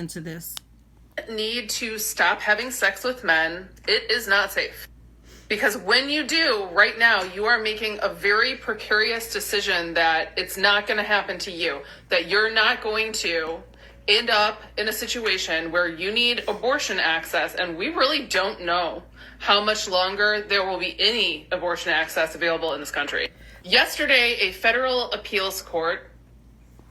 into this. Need to stop having sex with men. It is not safe. Because when you do, right now, you are making a very precarious decision that it's not going to happen to you, that you're not going to end up in a situation where you need abortion access, and we really don't know how much longer there will be any abortion access available in this country. Yesterday, a federal appeals court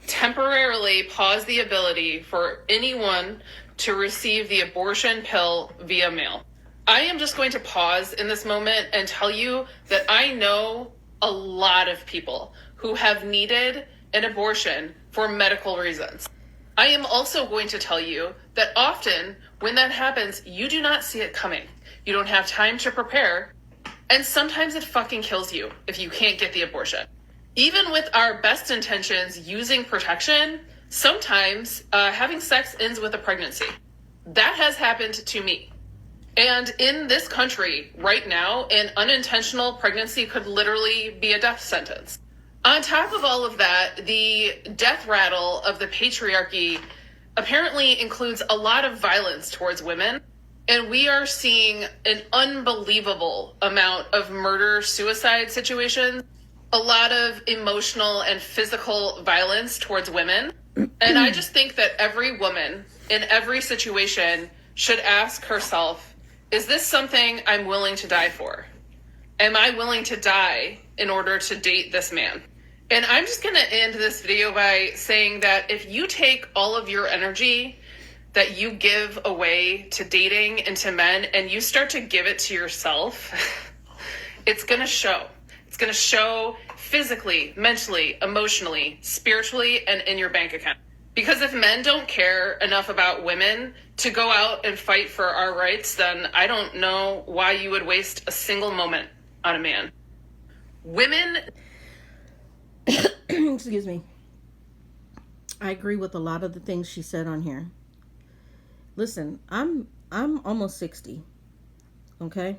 temporarily paused the ability for anyone to receive the abortion pill via mail. I am just going to pause in this moment and tell you that I know a lot of people who have needed an abortion for medical reasons. I am also going to tell you that often when that happens, you do not see it coming. You don't have time to prepare, and sometimes it fucking kills you if you can't get the abortion. Even with our best intentions using protection, sometimes having sex ends with a pregnancy. That has happened to me. And in this country right now, an unintentional pregnancy could literally be a death sentence. On top of all of that, the death rattle of the patriarchy apparently includes a lot of violence towards women. And we are seeing an unbelievable amount of murder-suicide situations, a lot of emotional and physical violence towards women. And I just think that every woman in every situation should ask herself, is this something I'm willing to die for? Am I willing to die in order to date this man? And I'm just going to end this video by saying that if you take all of your energy that you give away to dating and to men and you start to give it to yourself, it's going to show. It's going to show physically, mentally, emotionally, spiritually, and in your bank account. Because if men don't care enough about women to go out and fight for our rights, then I don't know why you would waste a single moment on a man. Women... Excuse me. I agree with a lot of the things she said on here. Listen, I'm almost 60. Okay?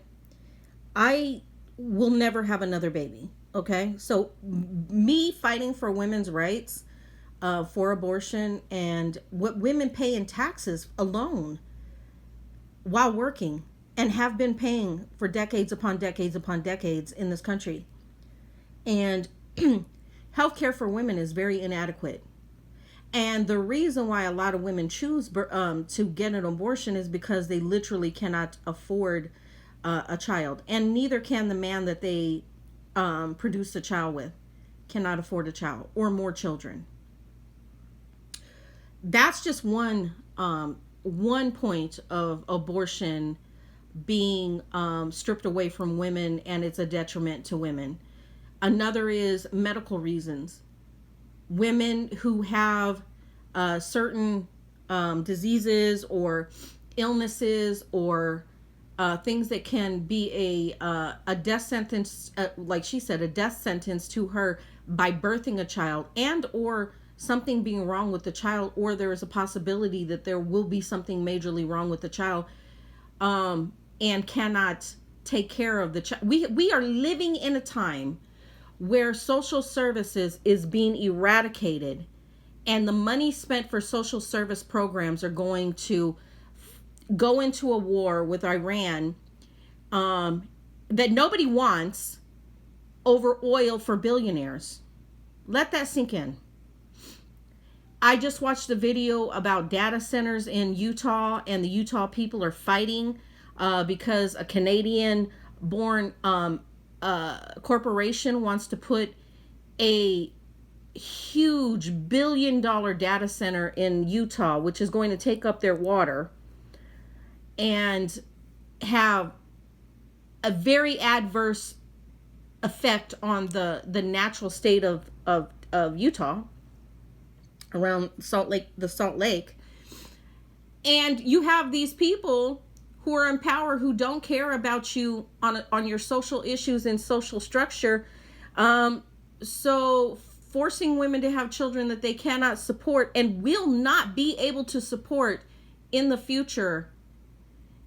I will never have another baby. Okay? So me fighting for women's rights, for abortion, and what women pay in taxes alone while working and have been paying for decades upon decades upon decades in this country. And healthcare for women is very inadequate. And the reason why a lot of women choose to get an abortion is because they literally cannot afford a child. And neither can the man that they produce a child with, cannot afford a child or more children. That's just one point of abortion being stripped away from women, and it's a detriment to women. Another is medical reasons. Women who have certain diseases or illnesses or things that can be a death sentence, like she said, a death sentence to her by birthing a child, and or something being wrong with the child, or there is a possibility that there will be something majorly wrong with the child, and cannot take care of the child. We are living in a time where social services is being eradicated, and the money spent for social service programs are going to go into a war with Iran that nobody wants over oil for billionaires. Let that sink in. I just watched a video about data centers in Utah, and the Utah people are fighting because a Canadian-born corporation wants to put a huge billion-dollar data center in Utah, which is going to take up their water and have a very adverse effect on the natural state of Utah around the Salt Lake. And you have these people who are in power who don't care about you on your social issues and social structure. So forcing women to have children that they cannot support and will not be able to support in the future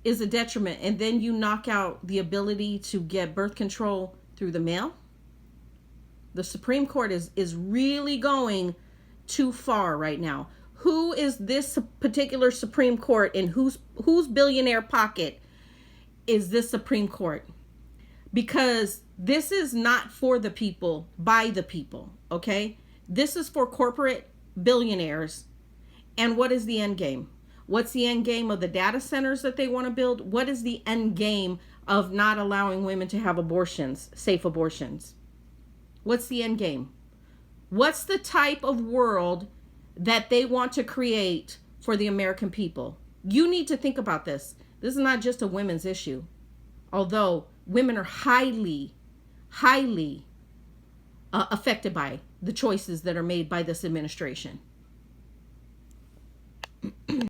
is a detriment. And then you knock out the ability to get birth control through the mail. The Supreme Court is really going too far right now. Who is this particular Supreme Court, in whose billionaire pocket is this Supreme Court? Because this is not for the people, by the people, okay? This is for corporate billionaires. And what is the end game? What's the end game of the data centers that they want to build? What is the end game of not allowing women to have abortions, safe abortions? What's the end game? What's the type of world that they want to create for the American people? You need to think about this. This is not just a women's issue. Although women are highly affected by the choices that are made by this administration.